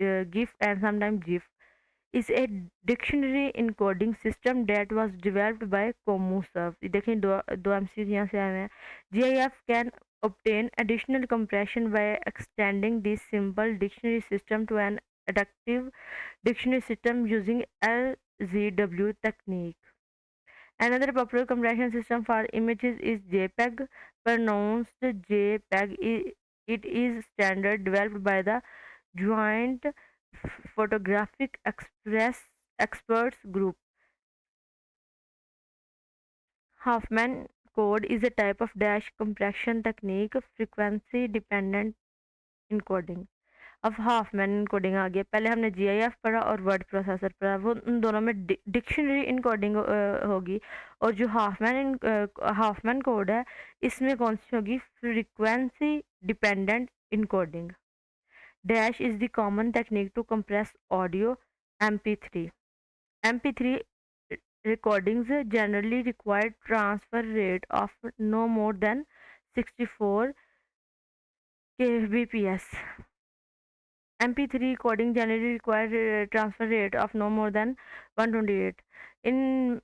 gif and sometime jif is a dictionary encoding system that was developed by Comuserve। देखें दो MCs यहाँ से आए हैं। GIF can obtain additional compression by extending this simple dictionary system to an adaptive dictionary system using LZW technique। Another popular compression system for images is JPEG, pronounced JPEG। It is standard developed by the Joint Photographic Experts Group। Huffman code is a type of dash compression technique, frequency dependent encoding। अब Hopman encoding आ गया। पहले हमने GIF पढ़ा और word processor पढ़ा, वो उन दोनों में डिक्शनरी इनकोडिंग होगी। और जो हाफमैन कोड है इसमें कौन सी होगी? Frequency dependent encoding. Dash is the common technique to compress audio MP3। MP3 recordings generally require transfer rate of no more than 64 kbps। MP3 recording generally require transfer rate of no more than 128। In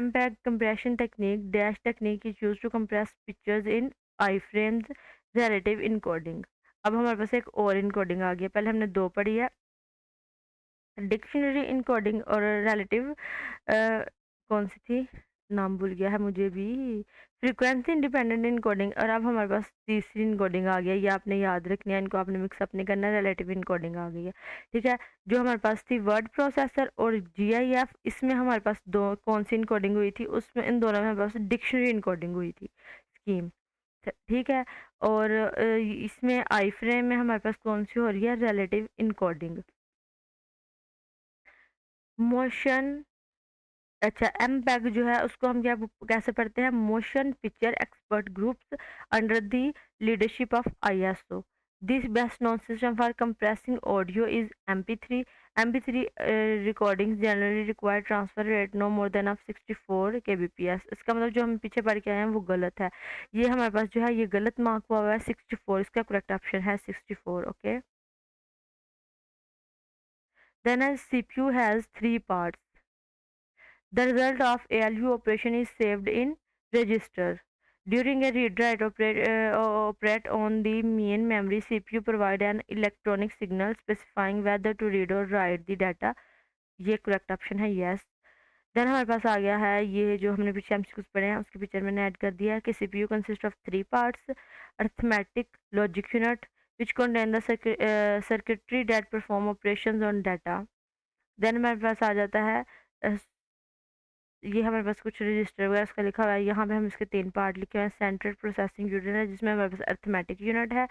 MPEG compression technique, dash technique is used to compress pictures in iframes relative encoding। अब हमारे पास एक और encoding आ गया। पहले हमने दो पढ़ी है, डिक्शनरी इनकोडिंग और रिलेटिव कौन सी थी, नाम भूल गया है मुझे भी, फ्रीक्वेंसी इंडिपेंडेंट इनकोडिंग। और अब हमारे पास तीसरी इनकोडिंग आ गई है, ये आपने याद रखनी है, इनको आपने मिक्सअप नहीं करना, रिलेटिव इनकोडिंग आ गई है। ठीक है, जो हमारे पास थी वर्ड प्रोसेसर और GIF, इसमें हमारे पास दो कौन सी इनकोडिंग हुई थी? उसमें इन दोनों में हमारे पास डिक्शनरी इनकोडिंग हुई थी स्कीम। ठीक है, और इसमें आई फ्रेम में हमारे पास कौन सी हो रही है? Relative encoding. मोशन, अच्छा, MPEG जो है उसको हम क्या कैसे पढ़ते हैं? Motion picture expert groups under the leadership of ISO। This best known system for compressing audio is MP3। MP3 recordings generally require transfer rate no more than of 64 kbps। इसका मतलब जो हम पीछे पढ़ के आए हैं वो गलत है। ये हमारे पास जो है ये गलत मार्क हुआ है 64, इसका करेक्ट ऑप्शन है 64। Okay, then CPU has 3 parts. The result of ALU operation is saved in register. During a read-write operate on the main memory, CPU provide an electronic signal specifying whether to read or write the data. ये correct option है, yes. Then हमारे पास आ गया है ये जो हमने पीछे एमसीक्यूज पढ़े हैं उसके पिक्चर मैंने ऐड कर दिया है कि CPU consist of three parts: arithmetic, logic unit which contain the circuitry that perform operations on data. Then हमारे पास आ जाता है ये हमारे पास कुछ रजिस्टर वगैरह इसका लिखा हुआ है। यहाँ पे हम इसके तीन पार्ट लिखे हुए हैं। सेंट्रल प्रोसेसिंग यूनिट है जिसमें हमारे पास अर्थमेटिक यूनिट है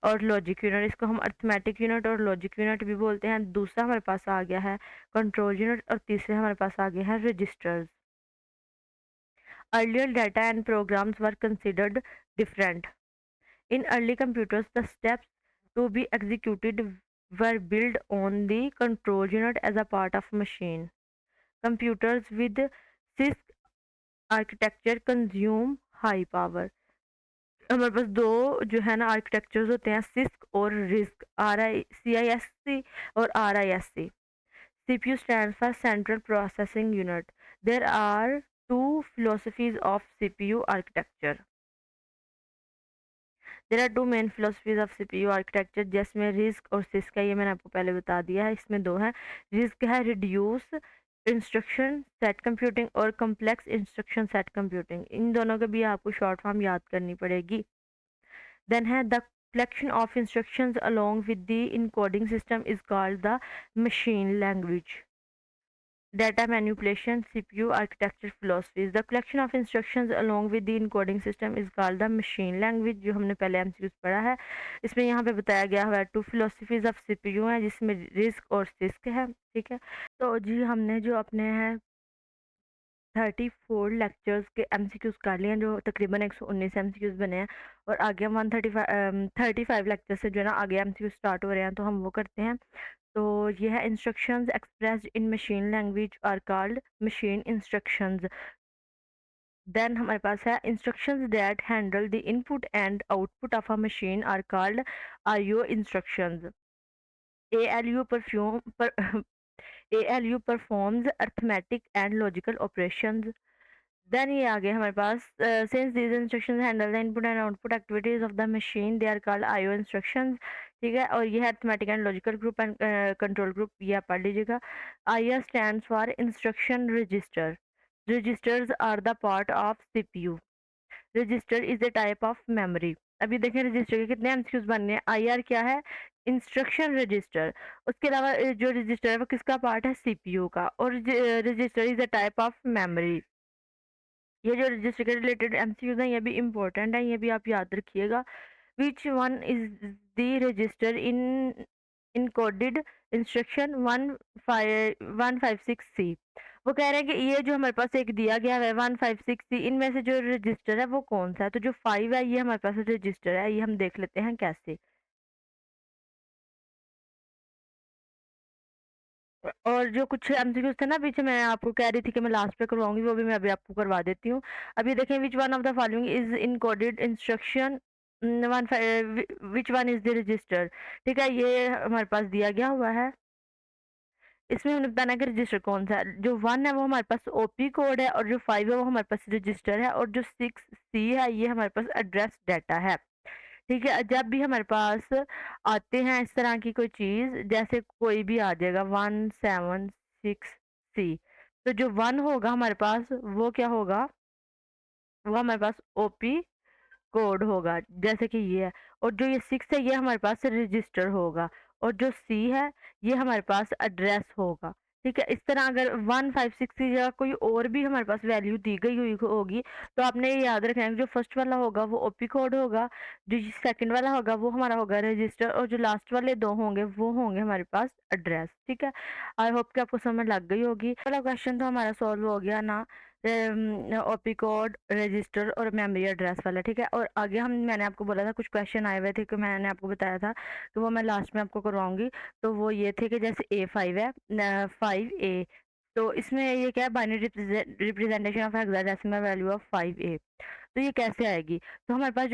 और लॉजिक यूनिट, इसको हम अर्थमेटिक यूनिट और लॉजिक यूनिट भी बोलते हैं। दूसरा हमारे पास आ गया है कंट्रोल यूनिट और तीसरे हमारे पास आ गए हैं registers. Earlier data and programs were considered different. In early computers the steps to be executed were built on the control unit as a part of machine. Computers with CISC architecture consume high power. हमारे पास दो जो है ना architectures होते हैं, six और risk, CISC और RISC। CPU stands for Central Processing Unit. There are two philosophies of CPU architecture. There are two main philosophies of CPU architecture, जिसमें रिस्क और सिस्क है, ये मैंने आपको पहले बता दिया है। इसमें दो हैं, रिस्क है रिड्यूस इंस्ट्रक्शन सेट कंप्यूटिंग और कम्प्लेक्स इंस्ट्रक्शन सेट कंप्यूटिंग। इन दोनों के भी आपको शॉर्ट फॉर्म याद करनी पड़ेगी। देन है the collection of instructions along with the encoding system is called the machine language. Data manipulation CPU architecture philosophies. The collection of instructions along with the encoding system is called the machine language, जो हमने पहले MCQs पढ़ा है। इसमें यहाँ पे बताया गया हुआ है टू फिलोसफीज ऑफ CPU है जिसमें रिस्क और सिस्क है। ठीक है, तो जी हमने जो अपने हैं 34 लेक्चर्स के MCQs कर लिए हैं, जो तकरीबन 119 MCQs बने हैं, और आगे हम 135 लेक्चर से जो है ना आगे MCQ स्टार्ट हो रहे हैं, तो हम वो करते हैं। तो ये है instructions expressed in machine language are called machine instructions. Then हमारे पास है instructions that handle the input and output of a machine are called IO instructions. ALU perfume पर ALU performs arithmetic and logical operations. Then ये आ गया हमारे पास since these instructions handle the input and output activities of the machine they are called IO instructions. ठीक है, और ये है arithmetic and logical group and control group, ये आप पढ़ लीजिएगा। IR stands for instruction register. Registers are the part of CPU। Register is a type of memory. अभी देखें रजिस्टर के कितने एमसीक्यूज बनने हैं। IR क्या है? Instruction register. उसके अलावा जो रजिस्टर है वो किसका पार्ट है? CPU का। और register is a type of memory. ये जो रजिस्टर के रिलेटेड एमसीक्यूज हैं ये भी इम्पोर्टेंट है, ये भी आप याद रखिएगा। Which one is the register in encoded instruction 156C। वो कह रहे हैं कि ये जो हमारे पास एक दिया गया है 156C, इनमें से जो रजिस्टर है वो कौन सा है? तो जो 5 है ये हमारे पास रजिस्टर है, ये हम देख लेते हैं कैसे। और जो कुछ एमसीक्यूज थे ना पीछे, मैं आपको कह रही थी कि मैं लास्ट पे करवाऊंगी, वो भी मैं अभी आपको करवा देती हूँ। अभी देखें, which one of the following is encoded instruction one, which one is the register. ठीक है, ये हमारे पास दिया गया हुआ है। इसमें हमने बताना है कि रजिस्टर कौन सा है। जो 1 है वो हमारे पास ओपी कोड है, और जो 5 है वो हमारे पास रजिस्टर है, और जो 6C है ये हमारे पास एड्रेस डाटा है। ठीक है, जब भी हमारे पास आते हैं इस तरह की कोई चीज़, जैसे कोई भी आ जाएगा 176C, तो जो 1 होगा हमारे पास वो क्या होगा? वो हमारे पास ओपी कोड होगा, जैसे कि ये है। और जो ये 6 है ये हमारे पास रजिस्टर होगा, और जो C है ये हमारे पास एड्रेस होगा। ठीक है, इस तरह अगर 156 की जगह कोई और भी हमारे पास वैल्यू दी गई हुई होगी, तो आपने ये याद रखना है कि जो फर्स्ट वाला होगा वो ओपी कोड होगा, जो सेकंड वाला होगा वो हमारा होगा रजिस्टर, और जो लास्ट वाले दो होंगे वो होंगे हमारे पास एड्रेस। ठीक है, आई होप कि आपको समझ लग गई होगी। पहला क्वेश्चन तो हमारा सॉल्व हो गया ना, ओपी कोड, रजिस्टर और मेमोरी एड्रेस वाला। ठीक है, और आगे मैंने आपको बोला था कुछ क्वेश्चन आए हुए थे कि मैंने आपको बताया था कि वो मैं लास्ट में आपको करवाऊंगी। तो वो ये थे कि जैसे A5 है, 5A, तो इसमें ये क्या है? Binary representation of hexadecimal value of 5A। तो ये कैसे आएगी? तो हमारे पास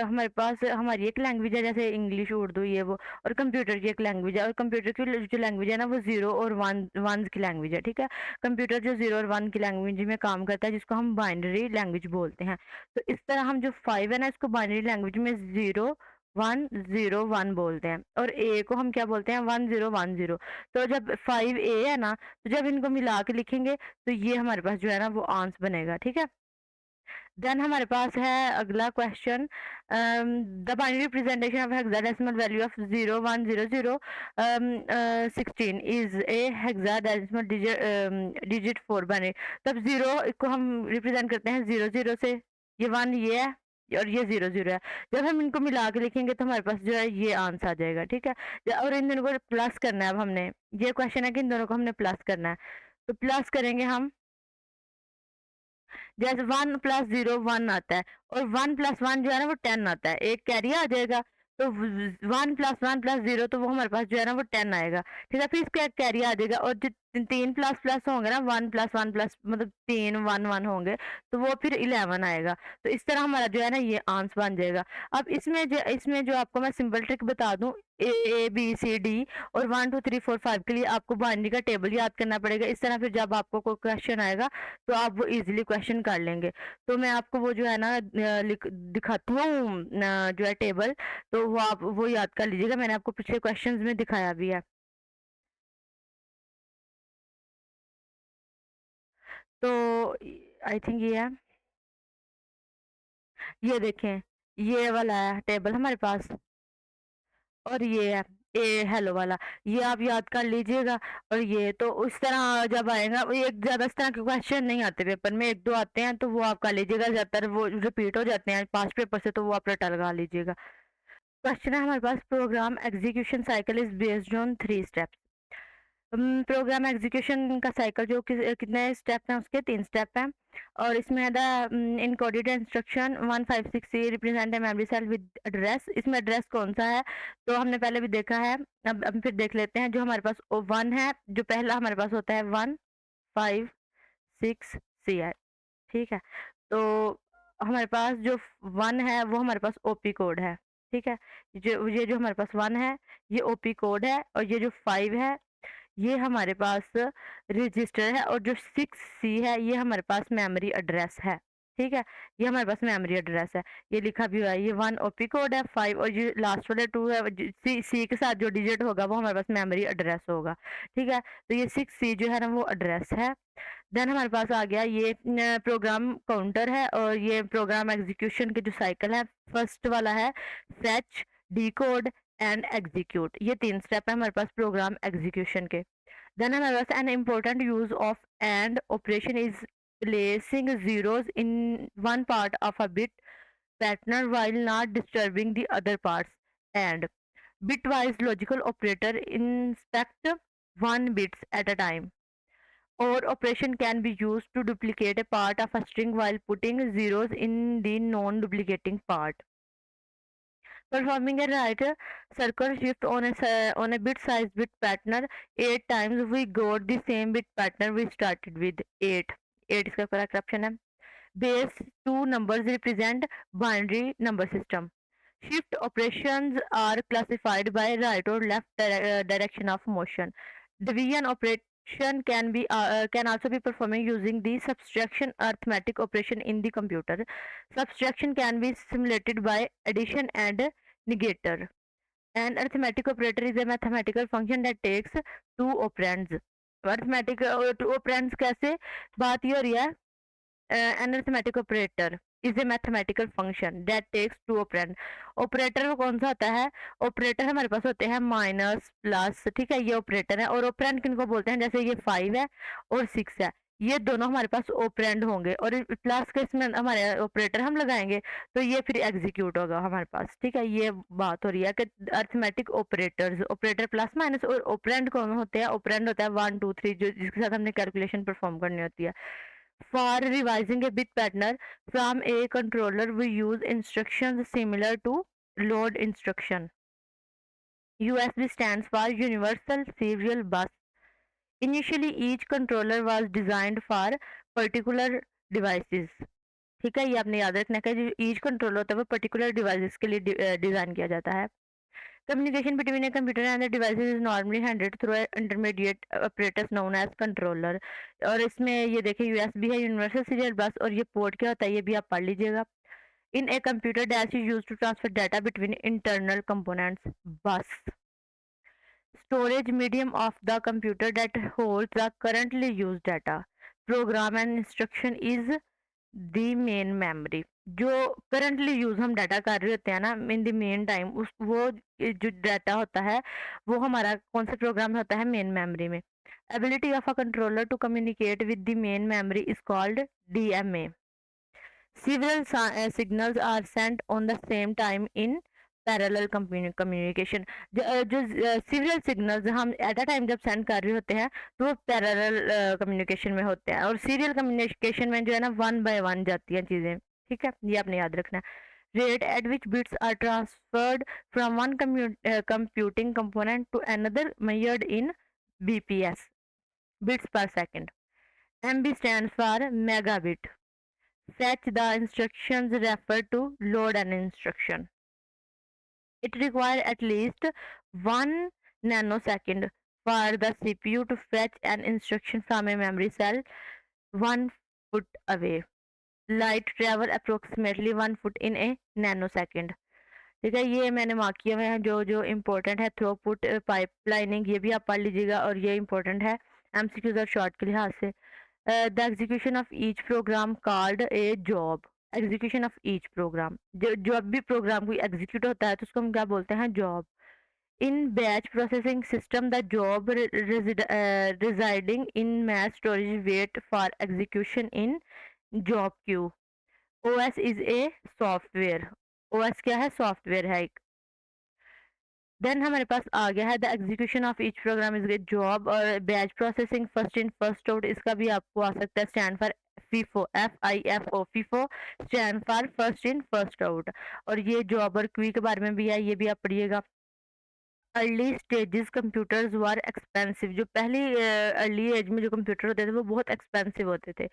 हमारे पास हमारी एक लैंग्वेज है, जैसे इंग्लिश, उर्दू, ये वो, और कंप्यूटर की एक लैंग्वेज है, और कंप्यूटर की जो लैंग्वेज है ना, वो 0 और 1 की लैंग्वेज है, ठीक है? कंप्यूटर जो 0 और 1 की लैंग्वेज में काम करता है, जिसको हम बाइनरी लैंग्वेज बोलते हैं। तो इस तरह हम जो 5 है ना, इसको बाइनरी लैंग्वेज में 0 1 0 1 बोलते हैं, और ए को हम क्या बोलते हैं? 1 0 1 0। तो जब 5 ए है ना, तो जब इनको मिला के लिखेंगे तो ये हमारे पास जो है ना वो आंसर बनेगा, ठीक है? देन हमारे पास है अगला question, the binary representation of hexadecimal value of 0100 16 is a hexadecimal digit 4 binary. तब 0 को हम रिप्रेजेंट करते हैं 00 से, ये 1 ये है, और ये 00 है। जब हम इनको मिला के लिखेंगे तो हमारे पास जो है ये आंसर आ जाएगा, ठीक है? और इन दोनों को प्लस करना है। अब हमने, ये क्वेश्चन है कि इन दोनों को हमने प्लस करना है, तो प्लस करेंगे हम, जैसे 1 प्लस 0 1 आता है, और 1 प्लस 1 जो है ना वो 10 आता है, एक कैरी आ जाएगा। तो 1 प्लस 1 प्लस 0, तो वो हमारे पास जो है ना वो 10 आएगा, ठीक है? फिर इसका एक कैरी आ जाएगा, और जो 3 प्लस प्लस होंगे ना, 1 प्लस 1 प्लस मतलब 3 1 1 होंगे, तो वो फिर 11 आएगा। तो इस तरह हमारा जो है ना ये आंसर बन जाएगा। अब इसमें जो आपको मैं सिंपल ट्रिक बता दूं, ए बी सी डी और 1 2 3 4 5 के लिए आपको बाइनरी का टेबल याद करना पड़ेगा। इस तरह फिर जब आपको कोई क्वेश्चन आएगा तो आप वो इजीली क्वेश्चन कर लेंगे। तो मैं आपको वो जो है ना दिखाती हूँ, जो है टेबल, तो वो आप वो याद कर लीजिएगा। मैंने आपको पिछले क्वेश्चंस में दिखाया भी है। तो आई थिंक ये है, ये देखें, ये वाला है टेबल हमारे पास, और ये है ए हेलो वाला, ये आप याद कर लीजिएगा। और ये तो उस तरह जब आएगा, वो एक ज्यादा इस तरह के क्वेश्चन नहीं आते पेपर में, एक दो आते हैं, तो वो आप कर लीजिएगा। ज्यादातर वो रिपीट हो जाते हैं पांच पेपर से, तो वो आप रटा लगा लीजिएगा। क्वेश्चन है हमारे पास, program execution cycle is based on 3 steps. Program execution का साइकिल जो कितने स्टेप हैं, उसके 3 स्टेप हैं। और इसमें है the encoded instruction 156C represent memory cell with address. इसमें एड्रेस कौन सा है, तो हमने पहले भी देखा है, अब फिर देख लेते हैं। जो हमारे पास 1 है, जो पहला हमारे पास होता है 156C है, ठीक है? तो हमारे पास जो 1 है वो हमारे पास ओपी कोड है, ठीक है? ये जो हमारे पास 1 है ये ओपी कोड है, और ये जो 5 है ये हमारे पास रजिस्टर है, और जो 6C है ये हमारे पास मेमोरी एड्रेस है, ठीक है? ये हमारे पास मेमोरी एड्रेस है, ये लिखा भी हुआ है। ये 1 ओपी कोड है, 5 और ये लास्ट वाले 2 है, सी के साथ जो डिजिट होगा वो हमारे पास मेमोरी एड्रेस होगा, ठीक है? तो ये 6C जो है ना वो एड्रेस है। देन हमारे पास आ गया ये प्रोग्राम काउंटर है, और ये प्रोग्राम एग्जीक्यूशन के जो साइकिल है, फर्स्ट वाला है फेच, डिकोड एंड एग्जीक्यूट। ये 3 स्टेप है हमारे पास प्रोग्राम एग्जीक्यूशन के। देन हमारे पास an important use of and operation is placing zeros in one part of a bit pattern while not disturbing the other parts, and bitwise logical operator inspect one bits at a time, or operation can be used to duplicate a part of a string while putting zeros in the non-duplicating part. Performing a right circle shift on a bit-sized bit pattern 8 times, we got the same bit pattern we started with 8. 8 इसका correct option है. Base 2 numbers represent binary number system. Shift operations are classified by right or left direction of motion. Division operation can also be performed using the subtraction arithmetic operation in the computer. Subtraction can be simulated by addition and negator. An arithmetic operator is a mathematical function that takes two operands. Arithmetic two operands कैसे बात ये हो रही है? An arithmetic operator is a mathematical function that takes two operand. Operator वो कौन सा होता है? ऑपरेटर हमारे पास होते हैं माइनस प्लस, ठीक है? ये ऑपरेटर है, और ऑपरेंड किनको बोलते हैं? जैसे ये 5 है और 6 है, ये दोनों हमारे पास ऑपरेंड होंगे, और प्लस के इसमें हमारे ऑपरेटर हम लगाएंगे, तो ये फिर एग्जीक्यूट होगा हमारे पास, ठीक है? ये बात हो रही है कि arithmetic operators, operator plus minus, और ऑपरेंड कौन होते हैं? ऑपरेंड होता है 1 2 3, जो जिसके साथ हमने कैलकुलेशन परफॉर्म करनी होती है। For revising a bit pattern from a controller, we use instructions similar to load instruction. USB stands for Universal Serial Bus. Initially, each controller was designed for particular devices. ठीक है, ये आपने याद रखना है कि जो ईच कंट्रोलर होता है वो पर्टिकुलर डिवाइसेस के लिए डिज़ाइन किया जाता है। Communication between a computer and the devices is normally handled through intermediate operators known as controller. और इसमें ये देखिए यूएसबी है, यूनिवर्सल सीरियल बस, और ये पोर्ट क्या होता है ये भी आप पढ़ लीजिएगा। In a computer dash is use to transfer data between internal components. Bus storage medium of the computer that holds the currently used data. Program and instruction is the main memory. जो currently use हम data कर रहे होते हैं ना in the main time उस वो जो डाटा होता है वो हमारा कौन से प्रोग्राम में होता है मेन मेमोरी में। Ability of a controller to communicate with the main memory is called DMA. Several signals are sent on the same time in parallel communication. जो सीरियल सिग्नल्स हम एट अ टाइम जब send कर रहे होते हैं तो वो पैरेलल कम्युनिकेशन में होते हैं, और सीरियल कम्युनिकेशन में जो है ना वन बाय वन जाती हैं चीज़ें। ठीक है, ये आपने याद रखना है। Rate at which bits are transferred from one computing component to another measured in bps, bits per second. MB stands for megabit. Fetch the instructions refer to load an instruction. It requires at least 1 nanosecond for the CPU to fetch an instruction from a memory cell 1 foot away. Light travel approximately 1 foot in a nanosecond. ठीक है, ये मैंने mark किया हुआ है जो जो important है। थ्रूपुट पाइपलाइनिंग ये भी आप पढ़ लीजिएगा, और ये इम्पोर्टेंट है एमसीक्यूज और शॉर्ट के लिहाज से। The execution of each program called a job. Execution of each program, जब भी प्रोग्राम कोई एग्जीक्यूट होता है तो उसको हम क्या बोलते हैं, job. In batch processing system the job residing in match storage wait for execution in job queue. OS is a software. OS क्या है, सॉफ्टवेयर है एक। देन हमारे पास आ गया है the execution of each program is job, और batch processing first in first out, इसका भी आपको आ सकता है stand for FIFO, FIFO, FIFO stand for first in first out. और ये जॉब और क्वी के बारे में भी है, ये भी आप पढ़िएगा। अर्ली स्टेजेस कंप्यूटर्स वर एक्सपेंसिव। जो पहली अर्ली एज में जो कंप्यूटर होते थे वो बहुत एक्सपेंसिव होते थे।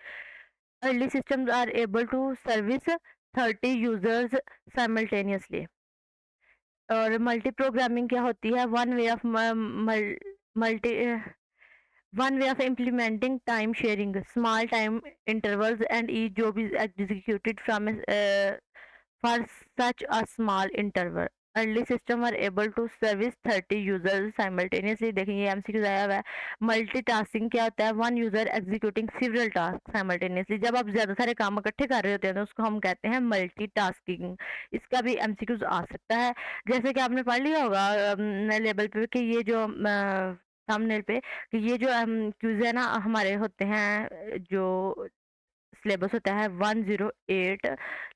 Early systems are able to service 30 users simultaneously. और मल्टी प्रोग्रामिंग क्या होती है, multi one way of implementing time sharing small time intervals and each job is executed from for such a small interval. Early system are able to service 30 users simultaneously. देखेंगे MCQ आया हुआ है। Multitasking क्या होता है, one user executing several task simultaneously. जब आप ज्यादा सारे काम इकट्ठे कर रहे होते हैं तो उसको हम कहते हैं मल्टीटास्किंग। इसका भी एमसीक्यूज आ सकता है। जैसे कि आपने पढ़ लिया होगा लेवल पे कि ये जो थंबनेल पे कि ये जो क्यूज है ना हमारे होते हैं, जो सिलेबस होता है 108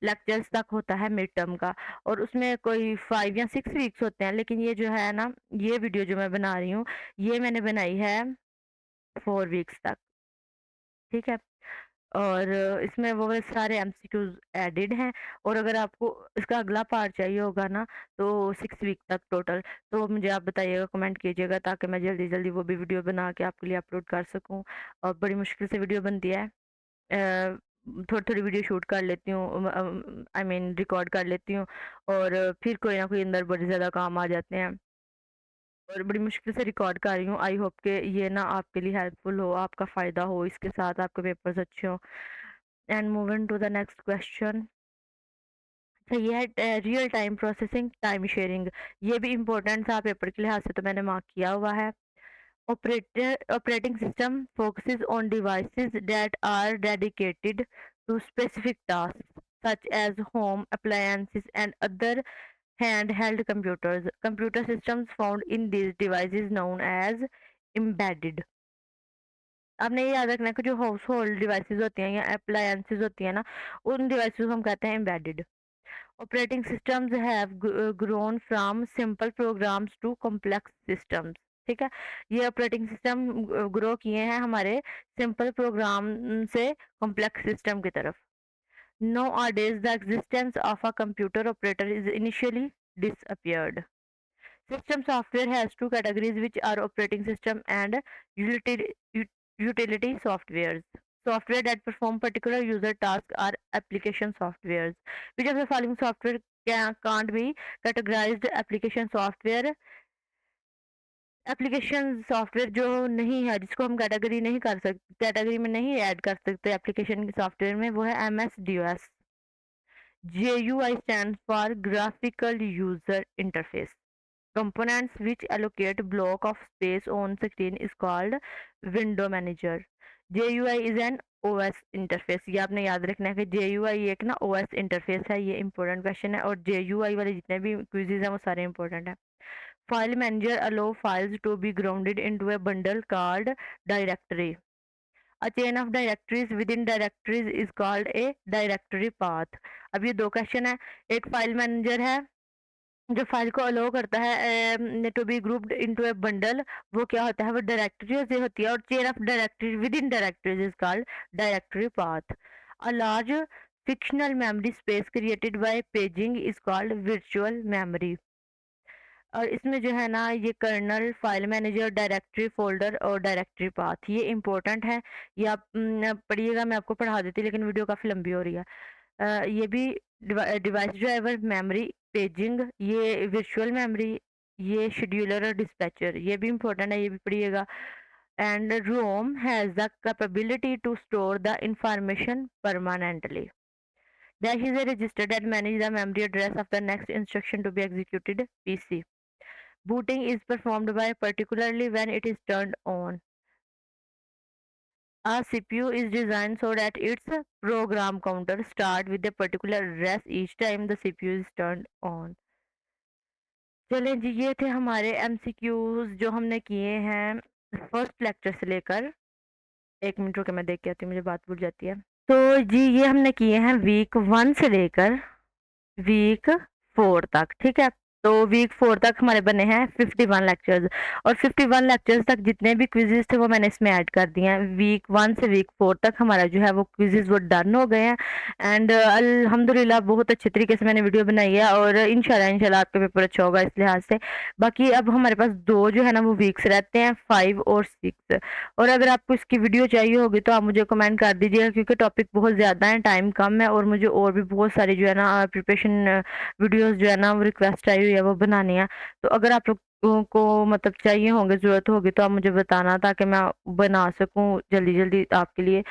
लेक्चर्स तक होता है मिड टर्म का, और उसमें कोई 5 या 6 वीक्स होते हैं। लेकिन ये जो है ना ये वीडियो जो मैं बना रही हूँ ये मैंने बनाई है 4 वीक्स तक। ठीक है, और इसमें वो सारे एमसीक्यूज एडेड हैं। और अगर आपको इसका अगला पार्ट चाहिए होगा ना तो 6 वीक तक टोटल, तो मुझे आप बताइएगा, कमेंट कीजिएगा, ताकि मैं जल्दी जल्दी वो भी वीडियो बना के आपके लिए अपलोड कर सकूं। और बड़ी मुश्किल से वीडियो बनती है, थोड़ी थोड़ी वीडियो शूट कर लेती हूँ, आई मीन रिकॉर्ड कर लेती हूँ, और फिर कोई ना कोई अंदर बड़े ज़्यादा काम आ जाते हैं, और बड़ी मुश्किल से रिकॉर्ड कर रही हूँ। आई होप के ये ना आपके लिए हेल्पफुल हो, आपका फ़ायदा हो, इसके साथ आपके पेपर्स अच्छे हों। And moving to the next question. अच्छा, ये है real time processing time sharing. ये भी इम्पोर्टेंट था पेपर के लिहाज से, तो मैंने मार्क किया हुआ है। Operating system focuses on devices that are dedicated to specific tasks, such as home appliances and other handheld computers. Computer systems found in these devices known as embedded. आपने ये याद रखना है कि जो हाउस होल्ड डिवाइसेस होती हैं या अप्लायंसेस होती हैं ना, उन डिवाइसेस को हम कहते हैं embedded. Operating systems have grown from simple programs to complex systems. ठीक है, ये ऑपरेटिंग सिस्टम ग्रो किए हैं हमारे सिंपल प्रोग्राम से कॉम्प्लेक्स सिस्टम की तरफ। Nowadays, the existence of a computer operator is initially disappeared. System software has two categories, which are operating system and utility, utility softwares. Software that perform particular user tasks are application softwares. Which of the following software can't be categorized application software? Application software जो नहीं है, जिसको हम category नहीं कर सकते, category में नहीं ऐड कर सकते एप्लीकेशन के सॉफ्टवेयर में, वो है MS-DOS। GUI stands for graphical user interface. Components which allocate block of space on screen is called window manager. GUI is an OS interface. ये आपने याद रखना है कि GUI एक ना OS इंटरफेस है। ये इंपॉर्टेंट क्वेश्चन है और GUI वाले जितने भी क्विज़ेज हैं वो सारे इंपॉर्टेंट हैं। File manager allow files to be grounded into a bundle called directory. A chain of directories within directories is called a directory path. अब ये दो क्वेश्चन है। एक फाइल मैनेजर है जो फाइल को अलाउ करता है to be grouped into a bundle, वो क्या होता है, वो डायरेक्टरी से होती है। और chain of directory with in directories is called directory path. A large fictional memory space created by paging is called virtual memory। और इसमें जो है ना, ये kernel, file manager, directory folder और डायरेक्टरी पाथ, ये इंपॉर्टेंट है। ये आप पढ़िएगा, मैं आपको पढ़ा देती लेकिन वीडियो काफ़ी लंबी हो रही है। ये भी डिवाइस ड्राइवर, मेमोरी, पेजिंग, ये वर्चुअल मेमोरी, ये शेड्यूलर और डिस्पैचर, ये भी इंपॉर्टेंट है, ये भी पढ़िएगा। And ROM has the capability to store the information permanently. Dash is a register that manages the memory address of the next instruction to be executed, PC. Booting is performed by particularly when it is turned on. A CPU is designed so that its program counter start with a particular address each time the CPU is turned on. चलें जी, ये थे हमारे MCQs जो हमने किए हैं first lecture से लेकर। एक मिनट रुके, मैं देख के आती हूँ, मुझे बात भूल जाती है। तो जी ये हमने किए हैं वीक 1 से लेकर वीक 4 तक, ठीक है। तो वीक 4 तक हमारे बने हैं 51 लेक्चर्स, और 51 लेक्चर्स तक जितने भी क्विजेस थे वो मैंने इसमें ऐड कर दिए हैं। वीक 1 से वीक 4 तक हमारा जो है वो क्विजेस वो डन हो गए हैं। एंड अल्हम्दुलिल्लाह बहुत अच्छे तरीके से मैंने वीडियो बनाई है और इंशाल्लाह आपका पेपर अच्छा होगा इस लिहाज से। बाकी अब हमारे पास 2 जो है ना वो वीक्स रहते हैं, 5 और 6। और अगर आपको इसकी वीडियो चाहिए होगी तो आप मुझे कमेंट कर दीजिएगा, क्योंकि टॉपिक बहुत ज़्यादा है, टाइम कम है और मुझे और भी बहुत सारी जो है ना प्रिपरेशन वीडियोस जो है ना वो रिक्वेस्ट आई हुई है वो बनानी है। तो अगर आप लोगों को मतलब चाहिए होंगे, ज़रूरत होगी, तो आप मुझे बताना ताकि मैं बना सकूं जल्दी जल्दी आपके लिए।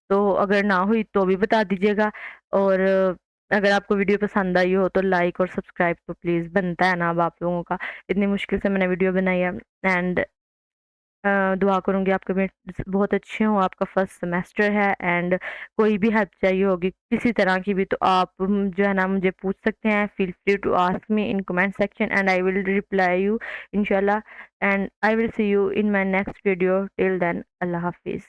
तो अगर ना हुई तो भी बता दीजिएगा। और अगर आपको वीडियो पसंद आई हो तो लाइक और सब्सक्राइब तो प्लीज़ बनता है ना अब आप लोगों का, इतनी मुश्किल से मैंने वीडियो बनाई है। एंड दुआ करूँगी आपके में बहुत अच्छे हों, आपका फर्स्ट सेमेस्टर है। एंड कोई भी हेल्प चाहिए होगी किसी तरह की भी तो आप जो है ना मुझे पूछ सकते हैं। Feel free to ask me in comment section and I will reply you इंशाल्लाह। And I will see you in my next video. Till then, अल्लाह हाफिज़।